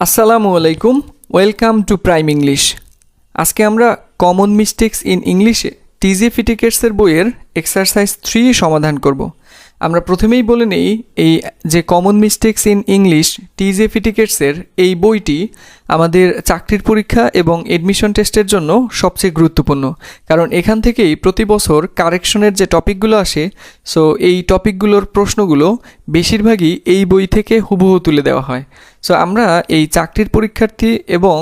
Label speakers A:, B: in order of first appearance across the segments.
A: আসসালামু আলাইকুম, welcome to prime English. আজকে আমরা কমন মিস্টেক্স ইন ইংলিশে টিজি ফিটিকেটসের বইয়ের এক্সারসাইজ 3 সমাধান করব। আমরা প্রথমেই বলে নেই এই যে কমন মিস্টেক্স ইন ইংলিশ টিজি ফিটিকেটসের এই বইটি আমাদের চাকরির পরীক্ষা এবং এডমিশন টেস্টের জন্য সবচেয়ে গুরুত্বপূর্ণ, কারণ এখান থেকেই প্রতি বছর কারেকশনের যে টপিকগুলো আসে, সো এই টপিকগুলোর প্রশ্নগুলো বেশিরভাগই এই বই থেকে হুবহু তুলে দেওয়া হয়। সো আমরা এই চাকরির পরীক্ষার্থী এবং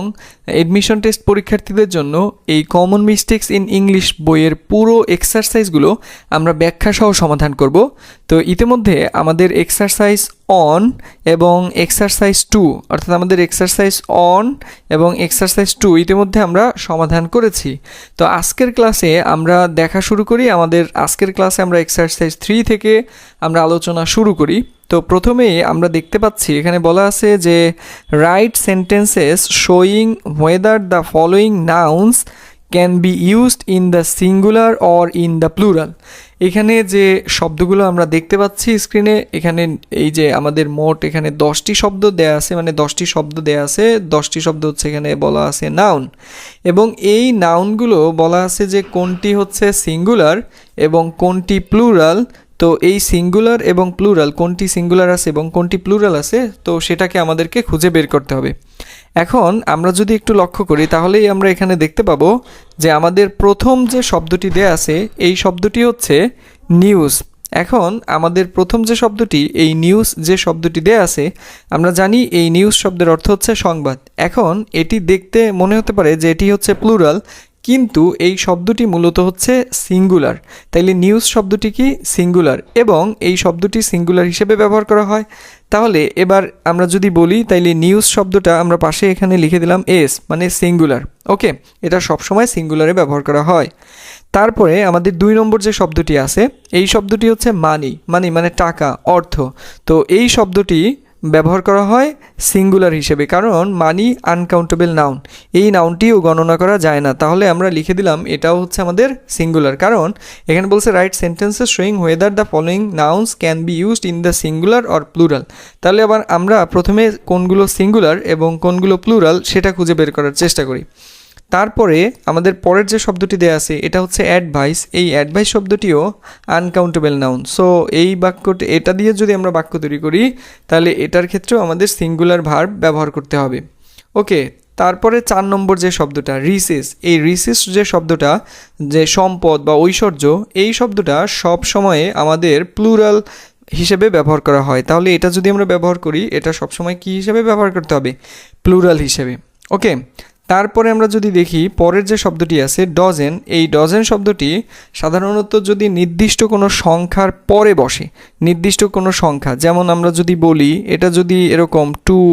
A: এডমিশন টেস্ট পরীক্ষার্থীদের জন্য এই কমন মিস্টেক্স ইন ইংলিশ বইয়ের পুরো এক্সারসাইজগুলো আমরা ব্যাখ্যাসহ সমাধান করব। তো ইতিমধ্যে আমাদের এক্সারসাইজ অন এবং এক্সারসাইজ 2 অর্থাৎ আমাদের এক্সারসাইজ অন এবং এক্সারসাইজ 2 ইতিমধ্যে আমরা সমাধান করেছি। তো আজকের ক্লাসে আমরা দেখা শুরু করি। আমাদের আজকের ক্লাসে আমরা এক্সারসাইজ 3 থেকে আমরা আলোচনা শুরু করি। তো প্রথমেই আমরা দেখতে পাচ্ছি এখানে বলা আছে যে right sentences showing whether the following nouns can be used in the singular or in the plural. এখানে যে শব্দগুলো আমরা দেখতে পাচ্ছি স্ক্রিনে, এখানে এই যে আমাদের মোট এখানে 10টি শব্দ দেয়া আছে, মানে 10টি শব্দ দেয়া আছে। 10টি শব্দ হচ্ছে এখানে বলা আছে নাউন, এবং এই নাউনগুলো বলা আছে যে কোনটি হচ্ছে সিঙ্গুলার এবং কোনটি প্লুরাল। তো এই সিঙ্গুলার এবং প্লুরাল, কোনটি সিঙ্গুলার আছে এবং কোনটি প্লুরাল আছে, তো সেটাকে আমাদেরকে খুঁজে বের করতে হবে। এখন আমরা যদি একটু লক্ষ্য করি তাহলেই আমরা এখানে দেখতে পাবো যে আমাদের প্রথম যে শব্দটি দেয়া আছে এই শব্দটি হচ্ছে নিউজ। এখন আমাদের প্রথম যে শব্দটি, এই নিউজ যে শব্দটি দেয়া আছে, আমরা জানি এই নিউজ শব্দের অর্থ হচ্ছে সংবাদ। এখন এটি দেখতে মনে হতে পারে যে এটি হচ্ছে প্লুরাল, কিন্তু এই শব্দটি মূলত হচ্ছে সিঙ্গুলার। তাইলে নিউজ শব্দটি কি সিঙ্গুলার, এবং এই শব্দটি সিঙ্গুলার হিসেবে ব্যবহার করা হয়। তাহলে এবার আমরা যদি বলি, তাইলে নিউজ শব্দটা আমরা পাশে এখানে লিখে দিলাম এস, মানে সিঙ্গুলার। ওকে, এটা সবসময় সিঙ্গুলারে ব্যবহার করা হয়। তারপরে আমাদের 2 নম্বর যে শব্দটি আছে, এই শব্দটি হচ্ছে মানি। মানি মানে টাকা, অর্থ। তো এই শব্দটি ব্যবহার করা হয় সিঙ্গুলার হিসেবে, কারণ মানি আনকাউন্টেবল নাউন, এই নাউনটিও গণনা করা যায় না। তাহলে আমরা লিখে দিলাম এটাও হচ্ছে আমাদের সিঙ্গুলার, কারণ এখানে বলছে right sentences showing whether the following nouns can be used in the singular or plural. তাহলে আবার আমরা প্রথমে কোনগুলো সিঙ্গুলার এবং কোনগুলো প্লুরাল সেটা খুঁজে বের করার চেষ্টা করি। তারপরে আমাদের পরের যে শব্দটি দেয়া আছে এটা হচ্ছে অ্যাডভাইস। এই অ্যাডভাইস শব্দটিও আনকাউন্টেবল নাউন। সো এই বাক্যটি, এটা দিয়ে যদি আমরা বাক্য তৈরি করি তাহলে এটার ক্ষেত্রেও আমাদের সিঙ্গুলার ভার্ব ব্যবহার করতে হবে। ওকে, তারপরে 4 নম্বর যে শব্দটা রিসেস, এই রিসেস যে শব্দটা, যে সম্পদ বা ঐশ্বর্য, এই শব্দটা সব সময়ে আমাদের প্লুরাল হিসেবে ব্যবহার করা হয়। তাহলে এটা যদি আমরা ব্যবহার করি, এটা সবসময় কি হিসেবে ব্যবহার করতে হবে? প্লুরাল হিসেবে। ওকে, তারপরে আমরা যদি দেখি পরের যে শব্দটি আছে ডজেন, এই ডজেন শব্দটি সাধারণত যদি নির্দিষ্ট কোনো সংখ্যার পরে বসে, নির্দিষ্ট কোনো সংখ্যা, যেমন আমরা যদি বলি এটা যদি এরকম 2,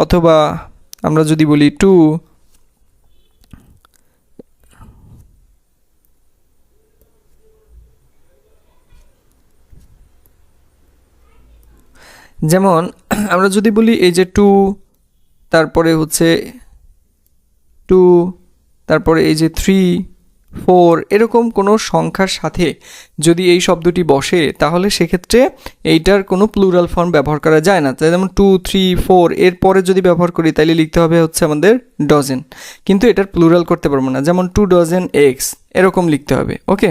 A: অথবা আমরা যদি বলি 2, যেমন আমরা যদি বলি এই যে 2, তারপরে হচ্ছে 2, তারপরে এই যে 3, 4, এরকম কোনো সংখ্যার সাথে যদি এই শব্দটি বসে তাহলে সেক্ষেত্রে এইটার কোনো প্লুরাল ফর্ম ব্যবহার করা যায় না। তাই যেমন 2, 3, 4 এর পরে যদি ব্যবহার করি তাহলে লিখতে হবে হচ্ছে আমাদের ডজেন, কিন্তু এটার প্লুরাল করতে পারবো না, যেমন 2 ডজন এগস এরকম লিখতে হবে। ওকে,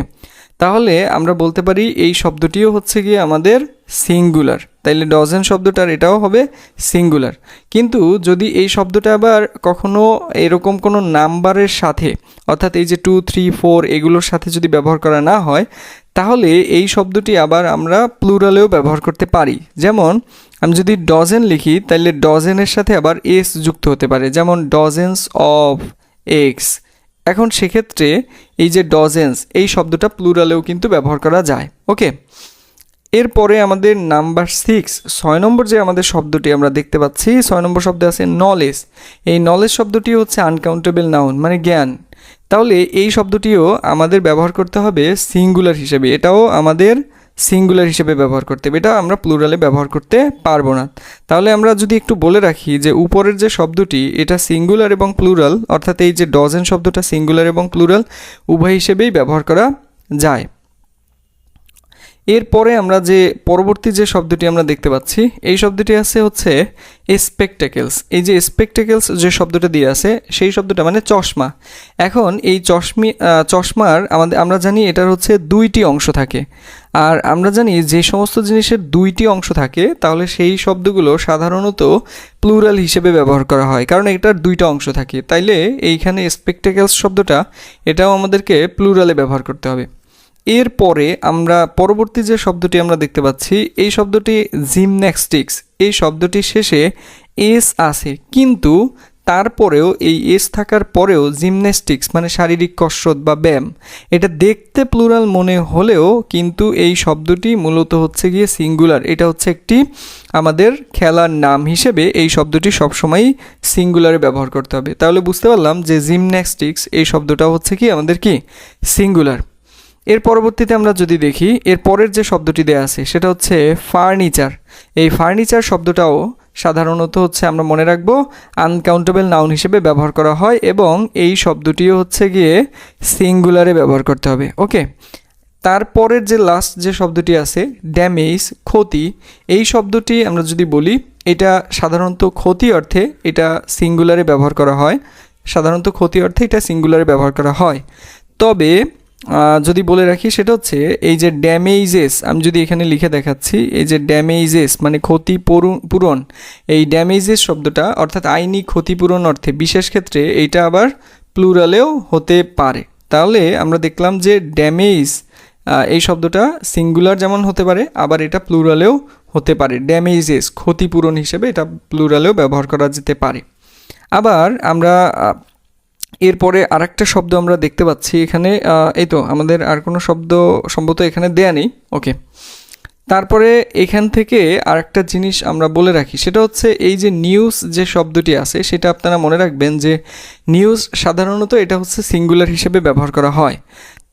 A: তাহলে আমরা বলতে পারি এই শব্দটিও হচ্ছে গিয়ে আমাদের সিঙ্গুলার। তাইলে ডজন শব্দটার এটাও হবে সিঙ্গুলার। কিন্তু যদি এই শব্দটা আবার কখনো এরকম কোনো নাম্বারের সাথে, অর্থাৎ এই যে 2, 3, 4 এগুলোর সাথে যদি ব্যবহার করা না হয়, তাহলে এই শব্দটি আবার আমরা প্লুরালেও ব্যবহার করতে পারি। যেমন আমি যদি ডজন লিখি তাহলে ডজেনের সাথে আবার এস যুক্ত হতে পারে, যেমন ডজেন্স অফ এগস। এখন সেক্ষেত্রে এই যে ডজেন্স, এই শব্দটা প্লুরালেও কিন্তু ব্যবহার করা যায়। ওকে, এরপরে আমাদের নাম্বার 6 নম্বর যে আমাদের শব্দটি আমরা দেখতে পাচ্ছি, 6 নম্বর শব্দে আছে নলেজ। এই নলেজ শব্দটি হচ্ছে আনকাউন্টেবল নাউন, মানে জ্ঞান। তাহলে এই শব্দটিও আমাদের ব্যবহার করতে হবে সিঙ্গুলার হিসেবে, এটাও আমাদের সিঙ্গুলার হিসেবে ব্যবহার করতে হবে, এটা আমরা প্লুরালে ব্যবহার করতে পারবো না। তাহলে আমরা যদি একটু বলে রাখি যে উপরের যে শব্দটি এটা সিঙ্গুলার এবং প্লুরাল, অর্থাৎ এই যে ডজন শব্দটা সিঙ্গুলার এবং প্লুরাল উভয় হিসেবেই ব্যবহার করা যায়। এরপরে আমরা যে পরবর্তী যে শব্দটি আমরা দেখতে পাচ্ছি এই শব্দটি আছে হচ্ছে স্পেকটেকেলস। এই যে স্পেকটেকেলস যে শব্দটা দিয়ে আছে সেই শব্দটা মানে চশমা। এখন এই চশমার আমরা জানি এটার হচ্ছে দুইটি অংশ থাকে, আর আমরা জানি যে সমস্ত জিনিসের দুইটি অংশ থাকে তাহলে সেই শব্দগুলো সাধারণত প্লুরাল হিসেবে ব্যবহার করা হয়, কারণ এটার দুইটা অংশ থাকে। তাইলে এইখানে স্পেকটেকেলস শব্দটা এটাও আমাদেরকে প্লুরালে ব্যবহার করতে হবে। এরপরে আমরা পরবর্তী যে শব্দটি আমরা দেখতে পাচ্ছি এই শব্দটি জিমন্যাস্টিক্স। এই শব্দটি শেষে এস আছে, কিন্তু তারপরেও এই এস থাকার পরেও জিমন্যাস্টিক্স মানে শারীরিক কসরত বা ব্যায়াম, এটা দেখতে প্লুরাল মনে হলেও কিন্তু এই শব্দটি মূলত হচ্ছে গিয়ে সিঙ্গুলার। এটা হচ্ছে একটি আমাদের খেলার নাম হিসেবে এই শব্দটি সবসময়ই সিঙ্গুলারে ব্যবহার করতে হবে। তাহলে বুঝতে পারলাম যে জিমন্যাস্টিক্স এই শব্দটা হচ্ছে কি আমাদের কি সিঙ্গুলার। এর পরবর্তীতে আমরা যদি দেখি এর পরের যে শব্দটি দেয়া আছে সেটা হচ্ছে ফার্নিচার। এই ফার্নিচার শব্দটাও সাধারণত হচ্ছে আমরা মনে রাখবো আনকাউন্টেবল নাউন হিসেবে ব্যবহার করা হয় এবং এই শব্দটিও হচ্ছে গিয়ে সিঙ্গুলারে ব্যবহার করতে হবে। ওকে, তারপরের যে লাস্ট যে শব্দটি আছে ড্যামেজ, ক্ষতি। এই শব্দটি আমরা যদি বলি এটা সাধারণত ক্ষতি অর্থে এটা সিঙ্গুলারে ব্যবহার করা হয়। সাধারণত ক্ষতি অর্থে এটা সিঙ্গুলারে ব্যবহার করা হয়। তবে যদি বলে রাখি সেটা হচ্ছে এই যে ড্যামেজেস, আমি যদি এখানে লিখে দেখাচ্ছি এই যে ড্যামেজেস মানে ক্ষতিপূরণ, এই ড্যামেজেস শব্দটা অর্থাৎ আইনি ক্ষতিপূরণ অর্থে বিশেষ ক্ষেত্রে এইটা আবার প্লুরালেও হতে পারে। তাহলে আমরা দেখলাম যে ড্যামেজ এই শব্দটা সিঙ্গুলার যেমন হতে পারে আবার এটা প্লুরালেও হতে পারে। ড্যামেজেস ক্ষতিপূরণ হিসেবে এটা প্লুরালেও ব্যবহার করা যেতে পারে। আবার আমরা এরপরে আরেকটা শব্দ আমরা দেখতে পাচ্ছি এখানে, এই তো আমাদের আর কোনো শব্দ সম্ভবত এখানে দেয়া নেই। ওকে, তারপরে এখান থেকে আরেকটা জিনিস আমরা বলে রাখি সেটা হচ্ছে এই যে নিউজ যে শব্দটি আছে সেটা আপনারা মনে রাখবেন যে নিউজ সাধারণত এটা হচ্ছে সিঙ্গুলার হিসেবে ব্যবহার করা হয়।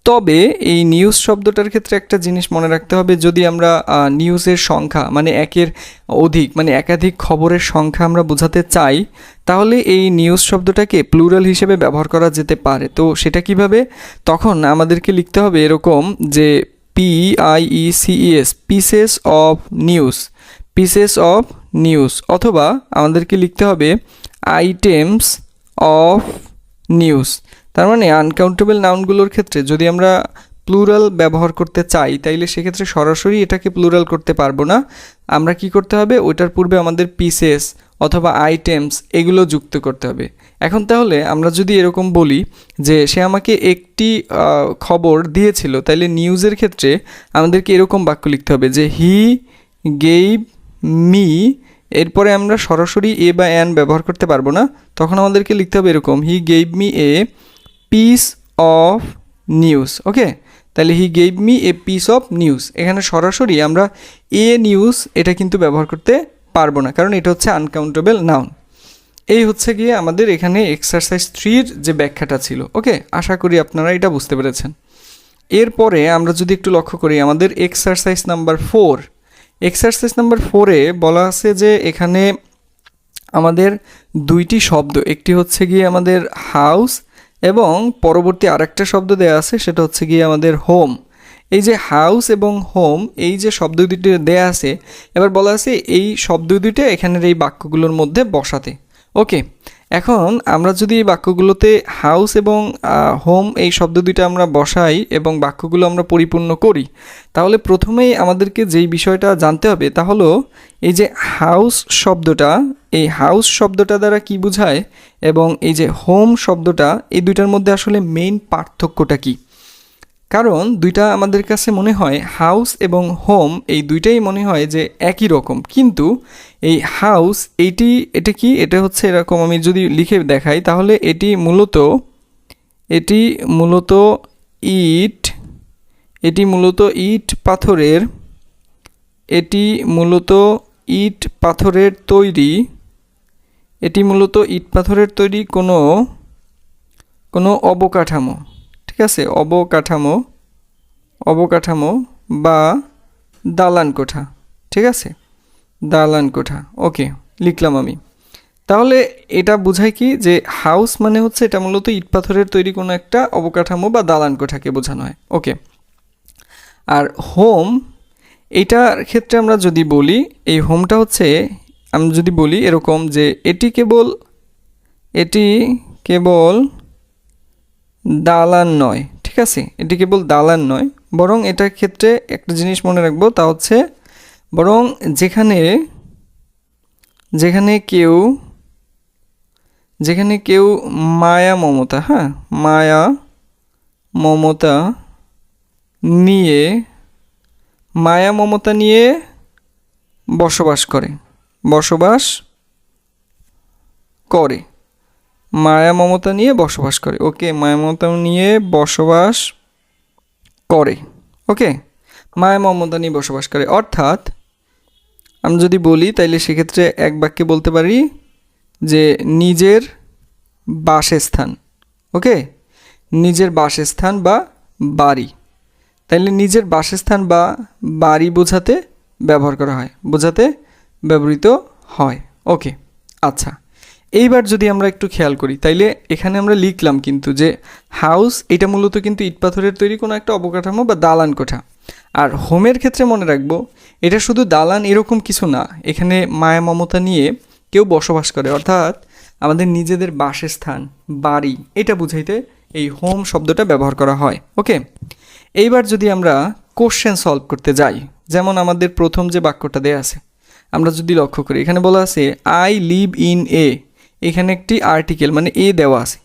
A: তবে এই নিউজ শব্দটার ক্ষেত্রে একটা জিনিস মনে রাখতে হবে, যদি আমরা নিউজের সংখ্যা মানে একের অধিক মানে একাধিক খবরের সংখ্যা আমরা বোঝাতে চাই তাহলে এই নিউজ শব্দটাকে প্লুরাল হিসেবে ব্যবহার করা যেতে পারে। তো সেটা কিভাবে? তখন আমাদেরকে লিখতে হবে এরকম যে PIECES pieces of news, pieces of news, অথবা আমাদেরকে লিখতে হবে আইটেমস অফ নিউজ। তার মানে আনকাউন্টেবল নাউনগুলোর ক্ষেত্রে যদি আমরা প্লুরাল ব্যবহার করতে চাই তাইলে সেক্ষেত্রে সরাসরি এটাকে প্লুরাল করতে পারবো না। আমরা কি করতে হবে, ওইটার পূর্বে আমাদের পিসেস অথবা আইটেমস এগুলো যুক্ত করতে হবে। এখন তাহলে আমরা যদি এরকম বলি যে সে আমাকে একটি খবর দিয়েছিল, তাইলে নিউজের ক্ষেত্রে আমাদেরকে এরকম বাক্য লিখতে হবে যে হি গেইভ মি, এরপরে আমরা সরাসরি এ বা অ্যান ব্যবহার করতে পারবো না, তখন আমাদেরকে লিখতে হবে এরকম he gave me a piece of news. Okay, তাহলে he gave me a piece of news, এখানে সরাসরি আমরা এ নিউজ এটা কিন্তু ব্যবহার করতে পারবো না, কারণ এটা হচ্ছে আনকাউন্টেবল নাউন। এই হচ্ছে গিয়ে আমাদের এখানে এক্সারসাইজ 3-র যে ব্যাখ্যাটা ছিল। ওকে, আশা করি আপনারা এটা বুঝতে পেরেছেন। এরপরে আমরা যদি একটু লক্ষ্য করি আমাদের এক্সারসাইজ নাম্বার 4, এক্সারসাইজ নাম্বার 4-এ বলা আছে যে এখানে আমাদের দুইটি শব্দ, একটি হচ্ছে গিয়ে আমাদের হাউস এবং পরবর্তী আরেকটা শব্দ দেয়া আছে সেটা হচ্ছে গিয়ে আমাদের হোম। এই যে হাউস এবং হোম এই যে শব্দ দুটি দেয়া আছে, এবার বলা আছে এই শব্দ দুইটা এখানের এই বাক্যগুলোর মধ্যে বসাতে। ওকে, এখন আমরা যদি এই বাক্যগুলোতে হাউস এবং হোম এই শব্দ দুইটা আমরা বসাই এবং বাক্যগুলো আমরা পরিপূর্ণ করি, তাহলে প্রথমেই আমাদেরকে যেই বিষয়টা জানতে হবে তা হলো এই যে হাউস শব্দটা, এই হাউস শব্দটা দ্বারা কি বোঝায় এবং এই যে হোম শব্দটা, এই দুইটার মধ্যে আসলে মেইন পার্থক্যটা কি। কারণ দুইটা আমাদের কাছে মনে হয় হাউস এবং হোম এই দুইটাই মনে হয় যে একই রকম, কিন্তু এই হাউস এটা কি, এটা হচ্ছে এরকম, আমি যদি লিখে দেখাই তাহলে এটি মূলত ইট পাথরের, এটি মূলত ইট পাথরের তৈরি, এটি মূলত ইট পাথরের তৈরি কোনো অবকাঠামো, ঠিক আছে, অবকাঠামো বা দালান কোঠা, ঠিক আছে, দালান কোঠা। ওকে, লিখলাম আমি। তাহলে এটা বোঝায় কি যে হাউস মানে হচ্ছে এটা মূলত ইট পাথরের তৈরি কোনো একটা অবকাঠামো বা দালান কোঠাকে বোঝানো হয়। ওকে, আর হোম এটার ক্ষেত্রে আমরা যদি বলি এই হোমটা হচ্ছে, আমি যদি বলি এরকম যে এটি কেবল দালান নয়, ঠিক আছে, এটি কেবল দালান নয়, বরং এটার ক্ষেত্রে একটা জিনিস মনে রাখবো, তা হচ্ছে বরং যেখানে কেউ মায়া মমতা, হ্যাঁ, মায়া মমতা নিয়ে বসবাস করে মায়া মমতা নিয়ে বসবাস করে, ওকে, মায়া মমতা নিয়ে বসবাস করে, ওকে, মায়া মমতা নিয়ে বসবাস করে। অর্থাৎ আমি যদি বলি তাইলে সেক্ষেত্রে এক বাক্যে বলতে পারি যে নিজের বাসস্থান, ওকে, নিজের বাসস্থান বা বাড়ি, তাইলে নিজের বাসস্থান বা বাড়ি বোঝাতে ব্যবহৃত হয়, ওকে। আচ্ছা, এইবার যদি আমরা একটু খেয়াল করি তাইলে এখানে আমরা লিখলাম কিন্তু যে হাউস, এটা মূলত কিন্তু ইট পাথরের তৈরি কোনো একটা অবকাঠামো বা দালান কোঠা। আর হোমের ক্ষেত্রে মনে রাখবো এটা শুধু দালান এরকম কিছু না, এখানে মায়া মমতা নিয়ে কেউ বসবাস করে, অর্থাৎ আমাদের নিজেদের বাসস্থান, বাড়ি, এটা বুঝাইতে এই হোম শব্দটা ব্যবহার করা হয়, ওকে। এইবার যদি আমরা কোশ্চেন সলভ করতে যাই, যেমন আমাদের প্রথম যে বাক্যটা দেয়া আছে আমরা যদি লক্ষ্য করি, এখানে বলা আছে আই লিভ ইন এ, এখানে একটি আর্টিকেল মানে এ দেওয়া আছে।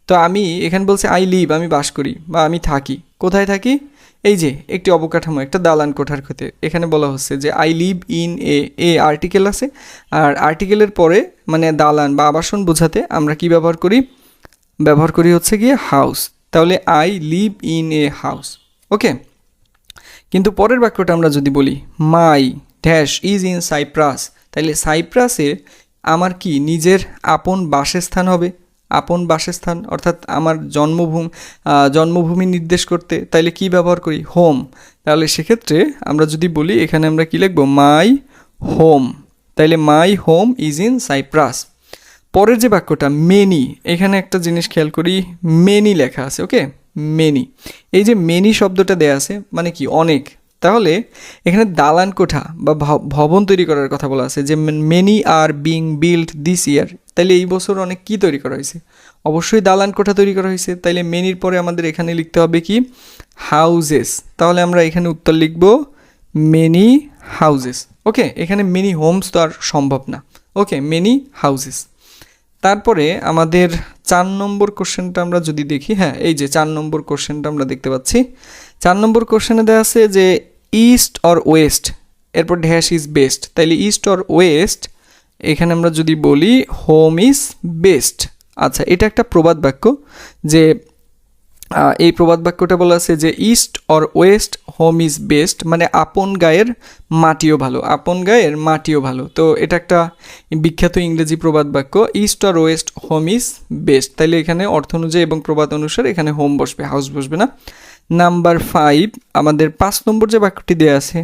A: তো আমি এখানে বলছে আই লিভ, আমি বাস করি বা আমি থাকি, কোথায় থাকি, এই যে একটি অবকাঠামো, একটা দালান কোঠার ক্ষেত্রে এখানে বলা হচ্ছে যে I live in A article আছে, আর আর্টিকেলের পরে মানে দালান বা আবাসন বোঝাতে আমরা কি ব্যবহার করি হচ্ছে গিয়ে হাউস, তাহলে I live in a house, okay. কিন্তু পরের বাক্যটা আমরা যদি বলি my dash is in Cyprus, তাহলে সাইপ্রাসে আমার কি নিজের আপন বাসস্থান হবে, আপন বাসস্থান অর্থাৎ আমার জন্মভূমি নির্দেশ করতে, তাইলে কি ব্যবহার করি, হোম। তাহলে সেক্ষেত্রে আমরা যদি বলি এখানে আমরা কি লিখব, মাই হোম, তাইলে my home is in Cyprus. পরের যে বাক্যটা মেনি, এখানে একটা জিনিস খেয়াল করি, মেনি লেখা আছে, ওকে, মেনি, এই যে মেনি শব্দটা দেয়া আছে মানে কি, অনেক, তাহলে এখানে দালান কোঠা বা ভবন তৈরি করার কথা বলা আছে যে many are being build this ইয়ার, তাইলে এই বছর অনেক কি তৈরি করা হয়েছে, অবশ্যই দালান কোঠা তৈরি করা হয়েছে, তাইলে মেনির পরে আমাদের এখানে লিখতে হবে কি, হাউজেস, তাহলে আমরা এখানে উত্তর লিখব মেনি হাউজেস, ওকে। এখানে মেনি হোমস তো আর সম্ভব না, ওকে, মেনি হাউজেস। তারপরে আমাদের 4 নম্বর কোশ্চেনটা আমরা যদি দেখি, হ্যাঁ, এই যে 4 নম্বর কোশ্চেনটা আমরা দেখতে পাচ্ছি, 4 নম্বর কোশ্চেনে দেওয়া আছে যে ইস্ট অর ওয়েস্ট, এরপর ড্যাশ ইজ বেস্ট, তাইলে ইস্ট অর ওয়েস্ট, এখানে আমরা যদি বলি হোম ইজ বেস্ট। আচ্ছা, এটা একটা প্রবাদ বাক্য, যে এই প্রবাদ বাক্যটা বলা আছে যে east or West home is best, মানে আপন গায়ের মাটিও ভালো, তো এটা একটা বিখ্যাত ইংরেজি প্রবাদ বাক্য, east or West home is best, তাইলে এখানে অর্থ অনুযায়ী এবং প্রবাদ অনুসারে এখানে হোম বসবে, হাউস বসবে না। নাম্বার 5 আমাদের 5 নম্বর যে বাক্যটি দেওয়া আছে,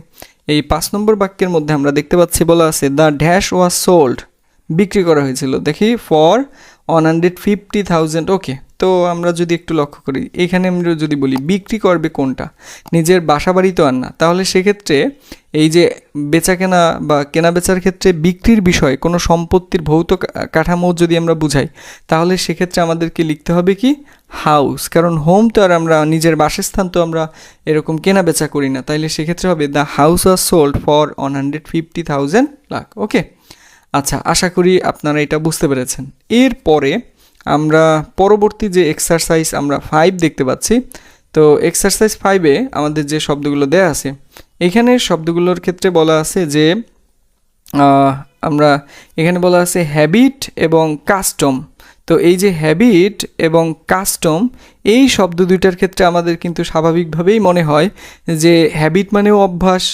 A: এই 5 নম্বর বাক্যের মধ্যে আমরা দেখতে পাচ্ছি বলা আছে দ্য ড্যাশ ওয়াজ সোল্ড, বিক্রি করা হয়েছিল, দেখি ফর 150,000, ওকে। তো আমরা যদি একটু লক্ষ্য করি এখানে আমরা যদি বলি বিক্রি করবে কোনটা, নিজের বাসা বাড়ি তো আর না, তাহলে সেক্ষেত্রে এই যে বেচা কেনা বা কেনা বেচার ক্ষেত্রে বিক্রির বিষয় কোনো সম্পত্তির ভৌত কাঠামো যদি আমরা বুঝাই, তাহলে সেক্ষেত্রে আমাদেরকে লিখতে হবে কি, হাউস, কারণ হোম তো আর আমরা নিজের বাসস্থান তো আমরা এরকম কেনা বেচা করি না, তাইলে সেক্ষেত্রে হবে the house was sold for 150,000 lakh, okay. আচ্ছা, আশা করি আপনারা এটা বুঝতে পেরেছেন। এরপরে আমরা পরবর্তী যে এক্সারসাইজ আমরা 5 দেখতে পাচ্ছি, তো এক্সারসাইজ 5-এ আমাদের যে শব্দগুলো দেয়া আছে, এখানে শব্দগুলোর ক্ষেত্রে বলা আছে যে আমরা এখানে বলা আছে হ্যাবিট এবং কাস্টম, তো এই যে হ্যাবিট এবং কাস্টম এই শব্দ দুইটার ক্ষেত্রে আমাদের কিন্তু স্বাভাবিকভাবেই মনে হয় যে হ্যাবিট মানেও অভ্যাস,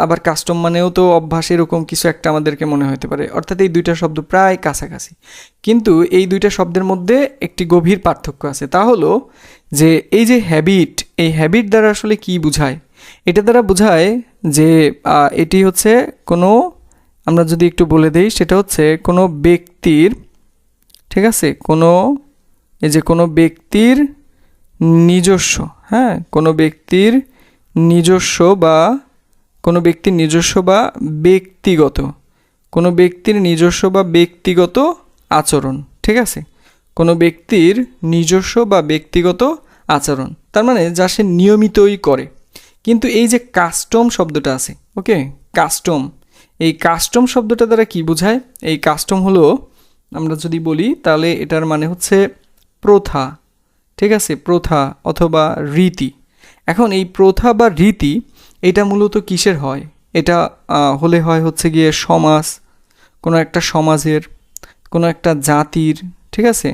A: আবার কাস্টম মানেও তো অভ্যাস, এরকম কিছু একটা আমাদেরকে মনে হতে পারে, অর্থাৎ এই দুইটা শব্দ প্রায় কাছাকাছি, কিন্তু এই দুইটা শব্দের মধ্যে একটি গভীর পার্থক্য আছে, তা হলো যে এই যে হ্যাবিট, এই হ্যাবিট দ্বারা আসলে কি বোঝায়, এটা দ্বারা বোঝায় যে এটি হচ্ছে কোনো, আমরা যদি একটু বলে দেই সেটা হচ্ছে কোনো ব্যক্তির, ঠিক আছে, এই যে কোনো ব্যক্তির নিজস্ব, হ্যাঁ, কোনো ব্যক্তির নিজস্ব বা কোনো ব্যক্তির নিজস্ব বা ব্যক্তিগত, কোনো ব্যক্তির নিজস্ব বা ব্যক্তিগত আচরণ, ঠিক আছে, কোনো ব্যক্তির নিজস্ব বা ব্যক্তিগত আচরণ, তার মানে যা সে নিয়মিতই করে। কিন্তু এই যে কাস্টম শব্দটা আছে, ওকে, কাস্টম, এই কাস্টম শব্দটা দ্বারা কি বোঝায়? এই কাস্টম হলো, আমরা যদি বলি তাহলে এটার মানে হচ্ছে প্রথা, ঠিক আছে, প্রথা অথবা রীতি। এখন এই প্রথা বা রীতি এটা মূলত কিসের হয়? এটা হলে হয় হচ্ছে গিয়ে সমাজ, কোনো একটা সমাজের, কোনো একটা জাতির, ঠিক আছে,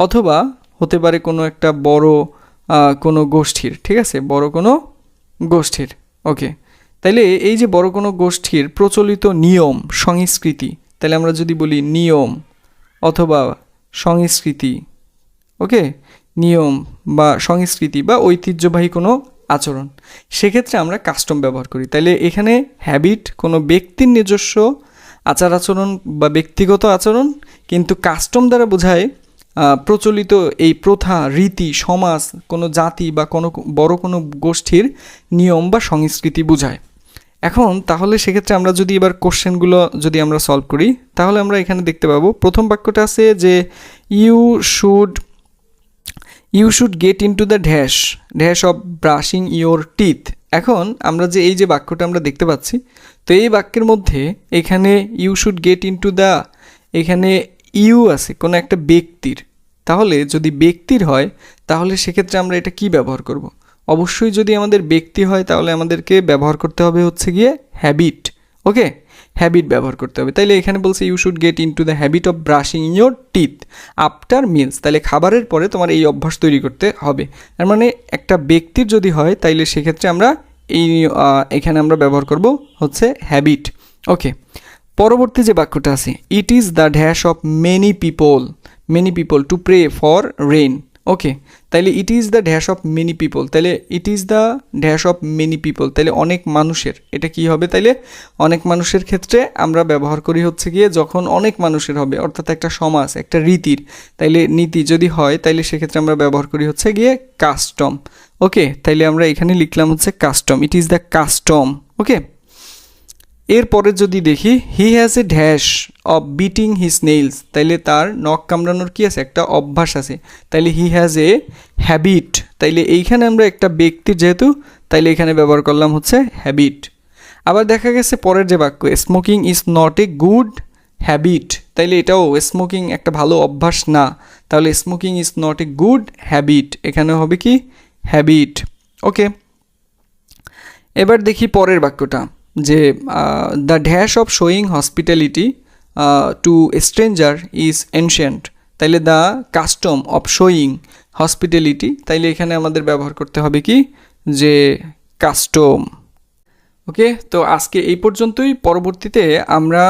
A: অথবা হতে পারে কোনো একটা বড় কোনো গোষ্ঠীর, ঠিক আছে, বড় কোনো গোষ্ঠীর। ওকে, তাইলে এই যে বড় কোনো গোষ্ঠীর প্রচলিত নিয়ম সংস্কৃতি, তাহলে আমরা যদি বলি নিয়ম অথবা সংস্কৃতি, ওকে, নিয়ম বা সংস্কৃতি বা ঐতিহ্যবাহী কোনো আচরণ, সেক্ষেত্রে আমরা কাস্টম ব্যবহার করি। তাইলে এখানে হ্যাবিট কোনো ব্যক্তির নিজস্ব আচার আচরণ বা ব্যক্তিগত আচরণ, কিন্তু কাস্টম দ্বারা বোঝায় প্রচলিত এই প্রথা, রীতি, সমাজ, কোনো জাতি বা কোনো বড় কোনো গোষ্ঠীর নিয়ম বা সংস্কৃতি বোঝায়। এখন তাহলে সেক্ষেত্রে আমরা যদি এবার কোশ্চেনগুলো যদি আমরা সলভ করি, তাহলে আমরা এখানে দেখতে পাবো প্রথম বাক্যটা আছে যে you should get into the dash of brushing your teeth. এখন আমরা যে এই যে বাক্যটা আমরা দেখতে পাচ্ছি, তো এই বাক্যের মধ্যে এখানে you should get into the, এখানে ইউ আছে কোনো একটা ব্যক্তির। তাহলে যদি ব্যক্তির হয় তাহলে সেক্ষেত্রে আমরা এটা কি ব্যবহার করব? অবশ্যই যদি আমাদের ব্যক্তি হয় তাহলে আমাদেরকে ব্যবহার করতে হবে হচ্ছে গিয়ে হ্যাবিট। ওকে, হ্যাবিট ব্যবহার করতে হবে। তাইলে এখানে বলছে you should get into the habit of brushing your teeth after meals. তাহলে খাবারের পরে তোমার এই অভ্যাস তৈরি করতে হবে। তার মানে একটা ব্যক্তির যদি হয় তাইলে সেক্ষেত্রে আমরা এই এখানে আমরা ব্যবহার করব হচ্ছে হ্যাবিট। ওকে, পরবর্তী যে বাক্যটা আছে, it is the dash of many people to pray for rain. Okay, তাইলে it is the dash of many people, তাইলে it is the dash of many people, তাইলে অনেক মানুষের, এটা কি হবে? তাইলে অনেক মানুষের ক্ষেত্রে আমরা ব্যবহার করি হচ্ছে গিয়ে যখন অনেক মানুষের হবে, অর্থাৎ একটা সমাজ, একটা রীতির, তাইলে নীতি যদি হয় তাইলে সেক্ষেত্রে আমরা ব্যবহার করি হচ্ছে গিয়ে কাস্টম। ওকে, তাইলে আমরা এখানে লিখলাম হচ্ছে custom, it is the custom. Okay, এরপরে যদি দেখি he has a dash of beating his nails, তাইলে তার নখ কামড়ানোর কি আছে? একটা অভ্যাস আছে। তাইলে হি হ্যাজ এ হ্যাবিট, তাইলে এইখানে আমরা একটা ব্যক্তির যেহেতু, তাইলে এখানে ব্যবহার করলাম হচ্ছে হ্যাবিট। আবার দেখা গেছে পরের যে বাক্য, smoking is not a good habit, তাইলে এটাও স্মোকিং একটা ভালো অভ্যাস না, তাহলে smoking is not a good habit, এখানে হবে কি? হ্যাবিট। ওকে, এবার দেখি পরের বাক্যটা যে the dash of showing hospitality to stranger is ancient, তাইলে the custom of showing hospitality, তাইলে এখানে আমাদের ব্যবহার করতে হবে কি? যে কাস্টম। ওকে, তো আজকে এই পর্যন্তই। পরবর্তীতে আমরা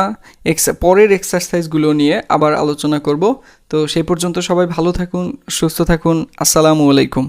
A: পরের এক্সারসাইজগুলো নিয়ে আবার আলোচনা করব। তো সেই পর্যন্ত সবাই ভালো থাকুন, সুস্থ থাকুন। আসসালামু আলাইকুম।